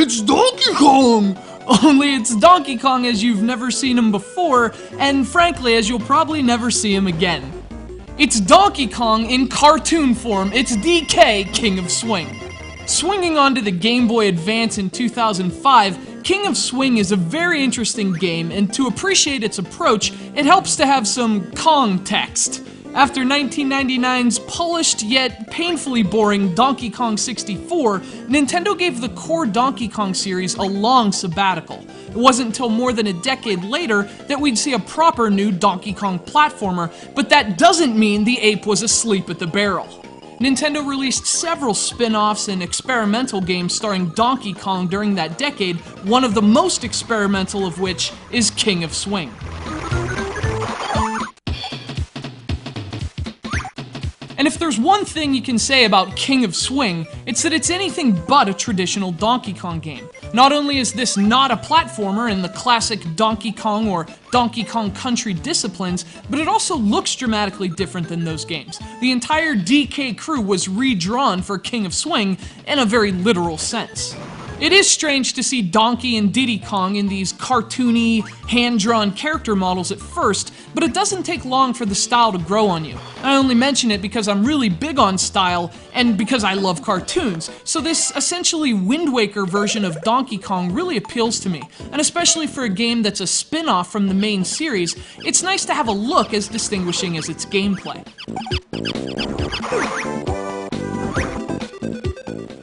It's Donkey Kong! Only it's Donkey Kong as you've never seen him before, and frankly, as you'll probably never see him again. It's Donkey Kong in cartoon form. It's DK, King of Swing. Swinging onto the Game Boy Advance in 2005, King of Swing is a very interesting game, and to appreciate its approach, it helps to have some Kong text. After 1999's polished yet painfully boring Donkey Kong 64, Nintendo gave the core Donkey Kong series a long sabbatical. It wasn't until more than a decade later that we'd see a proper new Donkey Kong platformer, but that doesn't mean the ape was asleep at the barrel. Nintendo released several spin-offs and experimental games starring Donkey Kong during that decade, one of the most experimental of which is King of Swing. And if there's one thing you can say about King of Swing, it's that it's anything but a traditional Donkey Kong game. Not only is this not a platformer in the classic Donkey Kong or Donkey Kong Country disciplines, but it also looks dramatically different than those games. The entire DK crew was redrawn for King of Swing in a very literal sense. It is strange to see Donkey and Diddy Kong in these cartoony, hand-drawn character models at first, but it doesn't take long for the style to grow on you. I only mention it because I'm really big on style, and because I love cartoons, so this essentially Wind Waker version of Donkey Kong really appeals to me, and especially for a game that's a spin-off from the main series, it's nice to have a look as distinguishing as its gameplay.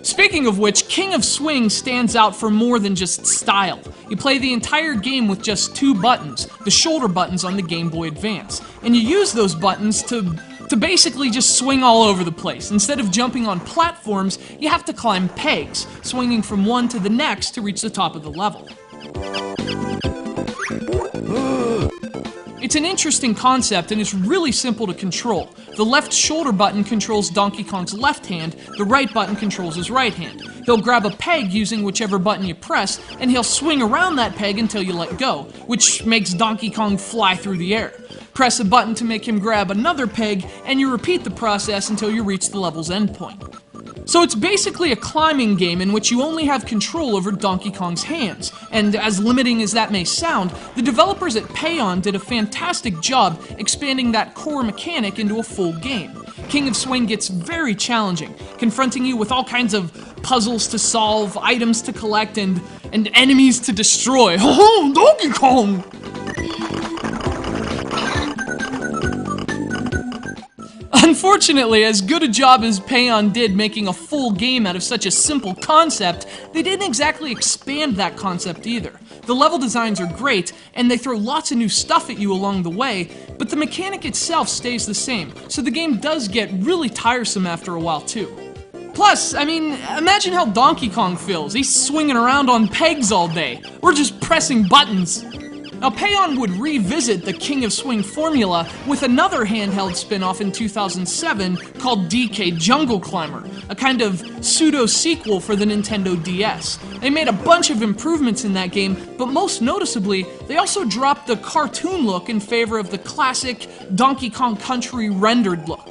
Speaking of which, King of Swing stands out for more than just style. You play the entire game with just two buttons, the shoulder buttons on the Game Boy Advance, and you use those buttons to basically just swing all over the place. Instead of jumping on platforms, you have to climb pegs, swinging from one to the next to reach the top of the level. It's an interesting concept and it's really simple to control. The left shoulder button controls Donkey Kong's left hand, the right button controls his right hand. He'll grab a peg using whichever button you press, and he'll swing around that peg until you let go, which makes Donkey Kong fly through the air. Press a button to make him grab another peg, and you repeat the process until you reach the level's endpoint. So it's basically a climbing game in which you only have control over Donkey Kong's hands, and as limiting as that may sound, the developers at Payon did a fantastic job expanding that core mechanic into a full game. King of Swing gets very challenging, confronting you with all kinds of puzzles to solve, items to collect, and enemies to destroy. Oh, Donkey Kong! Unfortunately, as good a job as Payon did making a full game out of such a simple concept, they didn't exactly expand that concept either. The level designs are great, and they throw lots of new stuff at you along the way, but the mechanic itself stays the same, so the game does get really tiresome after a while too. Plus, I mean, imagine how Donkey Kong feels. He's swinging around on pegs all day. We're just pressing buttons. Now, Payon would revisit the King of Swing formula with another handheld spin-off in 2007 called DK Jungle Climber, a kind of pseudo-sequel for the Nintendo DS. They made a bunch of improvements in that game, but most noticeably, they also dropped the cartoon look in favor of the classic Donkey Kong Country rendered look.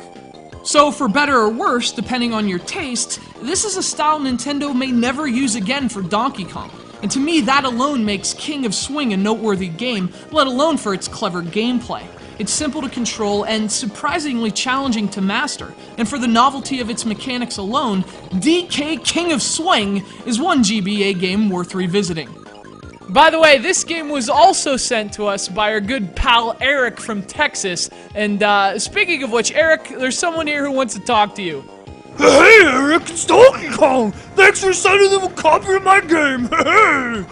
So, for better or worse, depending on your taste, this is a style Nintendo may never use again for Donkey Kong. And to me, that alone makes King of Swing a noteworthy game, let alone for its clever gameplay. It's simple to control and surprisingly challenging to master, and for the novelty of its mechanics alone, DK King of Swing is one GBA game worth revisiting. By the way, this game was also sent to us by our good pal Eric from Texas, and speaking of which, Eric, there's someone here who wants to talk to you. Hey Eric, it's Donkey Kong! Thanks for sending them a copy of my game! Hey!